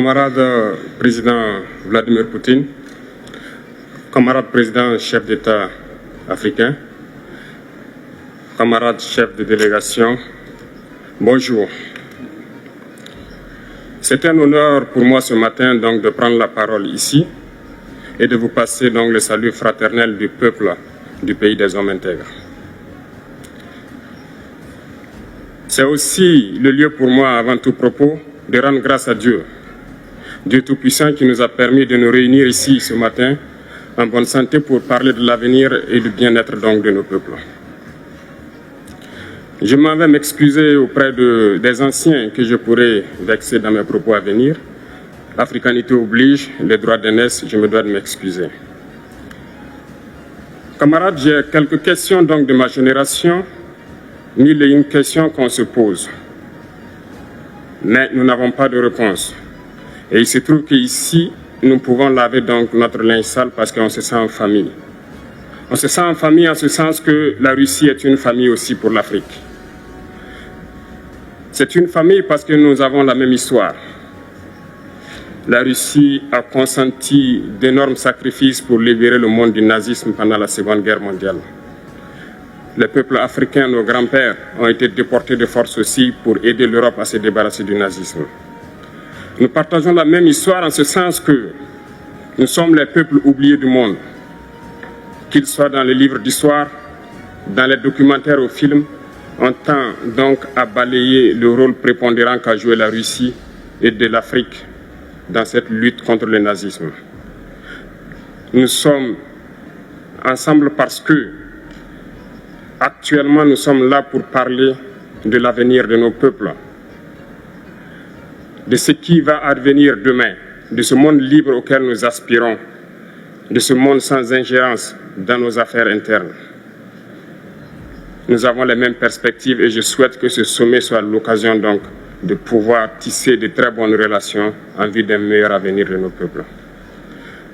Camarade président Vladimir Poutine, camarade président chef d'État africain, camarades chefs de délégation, bonjour. C'est un honneur pour moi ce matin donc de prendre la parole ici et de vous passer donc le salut fraternel du peuple du pays des hommes intègres. C'est aussi le lieu pour moi, avant tout propos, de rendre grâce à Dieu, Dieu Tout-Puissant qui nous a permis de nous réunir ici ce matin en bonne santé pour parler de l'avenir et du bien-être donc de nos peuples. Je m'en vais m'excuser auprès des anciens que je pourrais vexer dans mes propos à venir. L'africanité oblige, les droits d'aînesse, je me dois de m'excuser. Camarades, j'ai quelques questions donc de ma génération, mille et une questions qu'on se pose. Mais nous n'avons pas de réponse. Et il se trouve qu'ici, nous pouvons laver donc notre linge sale parce qu'on se sent en famille. On se sent en famille en ce sens que la Russie est une famille aussi pour l'Afrique. C'est une famille parce que nous avons la même histoire. La Russie a consenti d'énormes sacrifices pour libérer le monde du nazisme pendant la Seconde Guerre mondiale. Les peuples africains, nos grands-pères, ont été déportés de force aussi pour aider l'Europe à se débarrasser du nazisme. Nous partageons la même histoire en ce sens que nous sommes les peuples oubliés du monde, qu'ils soient dans les livres d'histoire, dans les documentaires ou films. On tend donc à balayer le rôle prépondérant qu'a joué la Russie et de l'Afrique dans cette lutte contre le nazisme. Nous sommes ensemble parce que actuellement nous sommes là pour parler de l'avenir de nos peuples, de ce qui va advenir demain, de ce monde libre auquel nous aspirons, de ce monde sans ingérence dans nos affaires internes. Nous avons les mêmes perspectives et je souhaite que ce sommet soit l'occasion donc de pouvoir tisser de très bonnes relations en vue d'un meilleur avenir de nos peuples.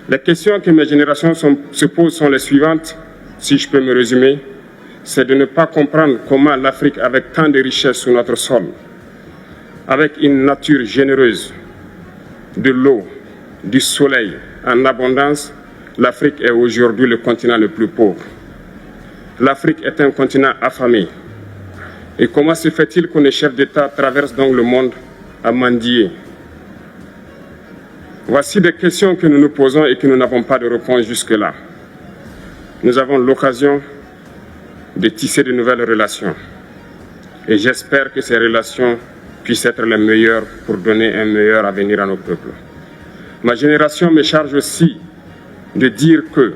Les questions que mes générations se posent sont les suivantes, si je peux me résumer, c'est de ne pas comprendre comment l'Afrique, avec tant de richesses sur notre sol, avec une nature généreuse, de l'eau, du soleil en abondance, l'Afrique est aujourd'hui le continent le plus pauvre. L'Afrique est un continent affamé. Et comment se fait-il que les chefs d'État traversent donc le monde à mendier? Voici des questions que nous nous posons et que nous n'avons pas de réponse jusque-là. Nous avons l'occasion de tisser de nouvelles relations. Et j'espère que ces relations puissent être les meilleures pour donner un meilleur avenir à nos peuples. Ma génération me charge aussi de dire que,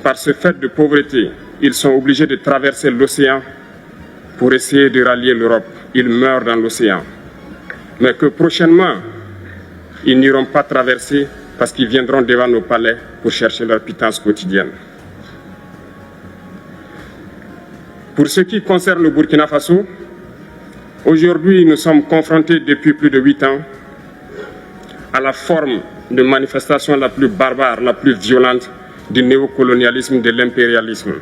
par ce fait de pauvreté, ils sont obligés de traverser l'océan pour essayer de rallier l'Europe. Ils meurent dans l'océan. Mais que prochainement, ils n'iront pas traverser parce qu'ils viendront devant nos palais pour chercher leur pitance quotidienne. Pour ce qui concerne le Burkina Faso, aujourd'hui, nous sommes confrontés depuis plus de 8 ans à la forme de manifestation la plus barbare, la plus violente du néocolonialisme, de l'impérialisme.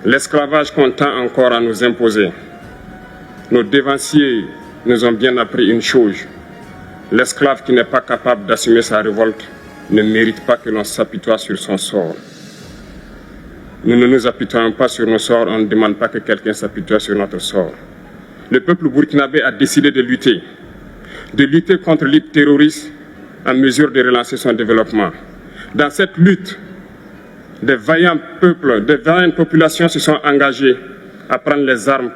L'esclavage qu'on tend encore à nous imposer. Nos dévanciers nous ont bien appris une chose. L'esclave qui n'est pas capable d'assumer sa révolte ne mérite pas que l'on s'apitoie sur son sort. Nous ne nous apitoyons pas sur nos sorts, on ne demande pas que quelqu'un s'apitoie sur notre sort. Le peuple burkinabé a décidé de lutter contre l'île terroriste en mesure de relancer son développement. Dans cette lutte, des vaillants peuples, des vaillantes populations se sont engagées à prendre les armes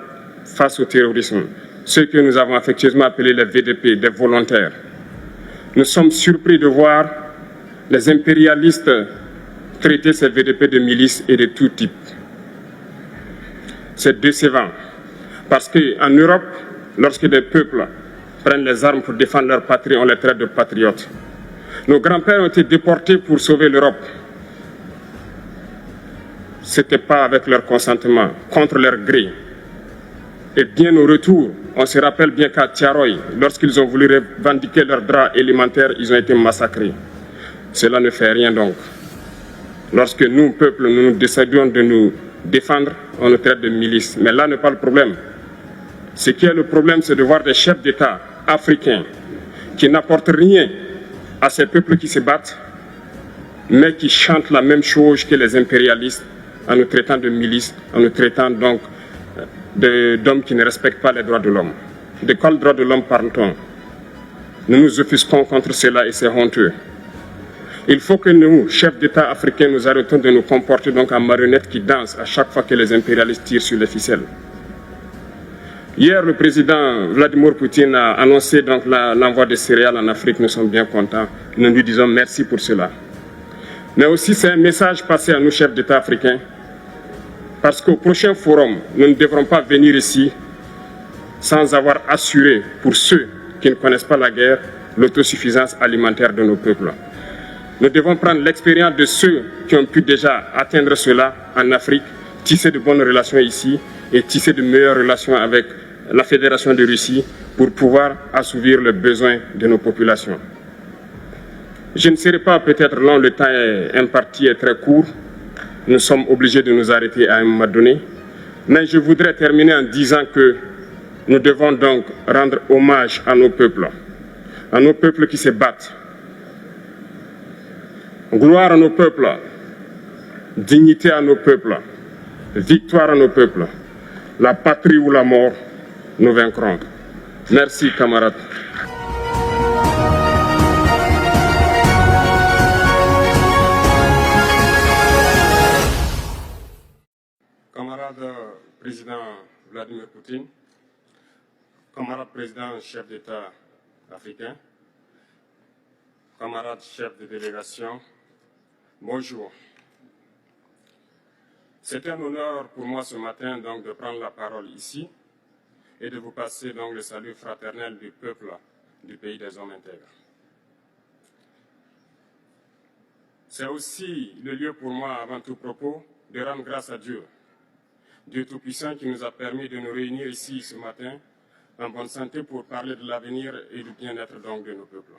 face au terrorisme, ceux que nous avons affectueusement appelés les VDP, des volontaires. Nous sommes surpris de voir les impérialistes traiter ces VDP de milices et de tout type. C'est décevant, parce qu'en Europe, lorsque des peuples prennent les armes pour défendre leur patrie, on les traite de patriotes. Nos grands-pères ont été déportés pour sauver l'Europe. Ce n'était pas avec leur consentement, contre leur gré. Et bien au retour, on se rappelle bien qu'à Tiaroy, lorsqu'ils ont voulu revendiquer leurs droits élémentaires, ils ont été massacrés. Cela ne fait rien donc. Lorsque nous, peuple, nous décidons de nous défendre, on nous traite de milices. Mais là n'est pas le problème. Ce qui est le problème, c'est de voir des chefs d'État africains qui n'apporte rien à ces peuples qui se battent, mais qui chantent la même chose que les impérialistes en nous traitant de milices, en nous traitant donc d'hommes qui ne respectent pas les droits de l'homme. De quels droits de l'homme parle-t-on? Nous nous offusquons contre cela et c'est honteux. Il faut que nous, chefs d'État africains, nous arrêtons de nous comporter donc en marionnettes qui dansent à chaque fois que les impérialistes tirent sur les ficelles. Hier, le président Vladimir Poutine a annoncé donc l'envoi de céréales en Afrique. Nous sommes bien contents. Nous lui disons merci pour cela. Mais aussi, c'est un message passé à nous, chefs d'État africains, parce qu'au prochain forum, nous ne devrons pas venir ici sans avoir assuré, pour ceux qui ne connaissent pas la guerre, l'autosuffisance alimentaire de nos peuples. Nous devons prendre l'expérience de ceux qui ont pu déjà atteindre cela en Afrique, tisser de bonnes relations ici et tisser de meilleures relations avec la Fédération de Russie pour pouvoir assouvir les besoins de nos populations. Je ne serai pas peut-être long, le temps imparti est très court. Nous sommes obligés de nous arrêter à un moment donné. Mais je voudrais terminer en disant que nous devons donc rendre hommage à nos peuples qui se battent. Gloire à nos peuples, dignité à nos peuples, victoire à nos peuples. La patrie ou la mort, nous vaincrons. Merci, camarades. Camarade président Vladimir Poutine, camarade président chef d'État africain, camarades chefs de délégation, bonjour. C'est un honneur pour moi ce matin donc de prendre la parole ici et de vous passer donc le salut fraternel du peuple du pays des hommes intègres. C'est aussi le lieu pour moi, avant tout propos, de rendre grâce à Dieu, Dieu Tout-Puissant qui nous a permis de nous réunir ici ce matin en bonne santé pour parler de l'avenir et du bien-être donc de nos peuples.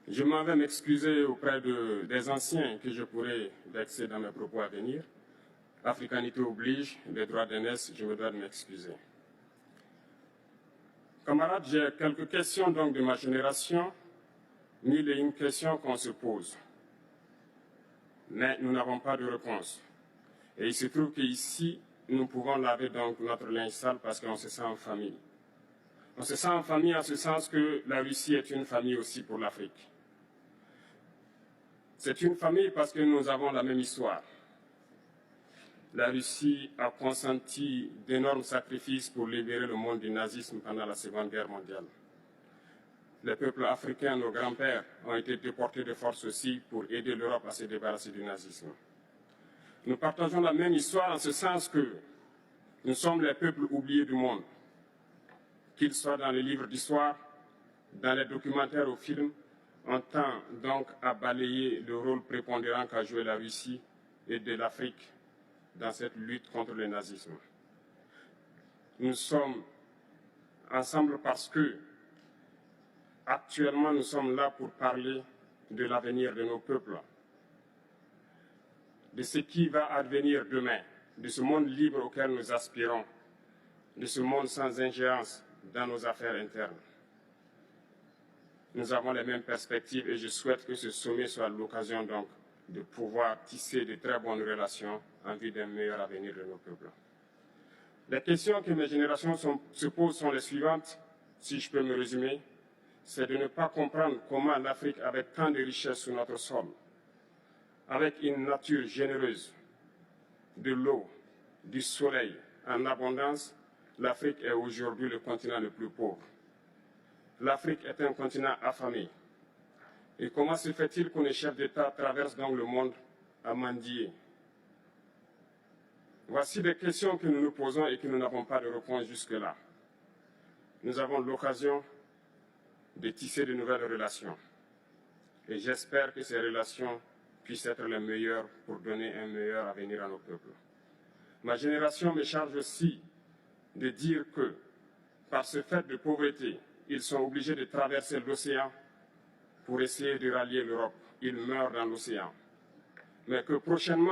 Je m'en vais m'excuser auprès des anciens que je pourrais vexer dans mes propos à venir. Africanité oblige, les droits d'aînesse, je me dois de m'excuser. Camarades, j'ai quelques questions donc de ma génération, mille et une questions qu'on se pose. Mais nous n'avons pas de réponse. Et il se trouve qu'ici, nous pouvons laver donc notre linge sale parce qu'on se sent en famille. On se sent en famille en ce sens que la Russie est une famille aussi pour l'Afrique. C'est une famille parce que nous avons la même histoire. La Russie a consenti d'énormes sacrifices pour libérer le monde du nazisme pendant la Seconde Guerre mondiale. Les peuples africains, nos grands-pères, ont été déportés de force aussi pour aider l'Europe à se débarrasser du nazisme. Nous partageons la même histoire en ce sens que nous sommes les peuples oubliés du monde, qu'ils soient dans les livres d'histoire, dans les documentaires ou films. On tend donc à balayer le rôle prépondérant qu'a joué la Russie et de l'Afrique dans cette lutte contre le nazisme. Nous sommes ensemble parce que, actuellement, nous sommes là pour parler de l'avenir de nos peuples, de ce qui va advenir demain, de ce monde libre auquel nous aspirons, de ce monde sans ingérence dans nos affaires internes. Nous avons les mêmes perspectives et je souhaite que ce sommet soit l'occasion donc de pouvoir tisser de très bonnes relations en vue d'un meilleur avenir de nos peuples. Les questions que mes générations se posent sont les suivantes, si je peux me résumer, c'est de ne pas comprendre comment l'Afrique, avec tant de richesses sur notre sol, avec une nature généreuse, de l'eau, du soleil en abondance, l'Afrique est aujourd'hui le continent le plus pauvre. L'Afrique est un continent affamé. Et comment se fait-il que les chefs d'État traversent donc le monde à mendier? Voici des questions que nous nous posons et que nous n'avons pas de réponse jusque-là. Nous avons l'occasion de tisser de nouvelles relations. Et j'espère que ces relations puissent être les meilleures pour donner un meilleur avenir à nos peuples. Ma génération me charge aussi de dire que, par ce fait de pauvreté, ils sont obligés de traverser l'océan pour essayer de rallier l'Europe. Ils meurent dans l'océan. Mais que prochainement,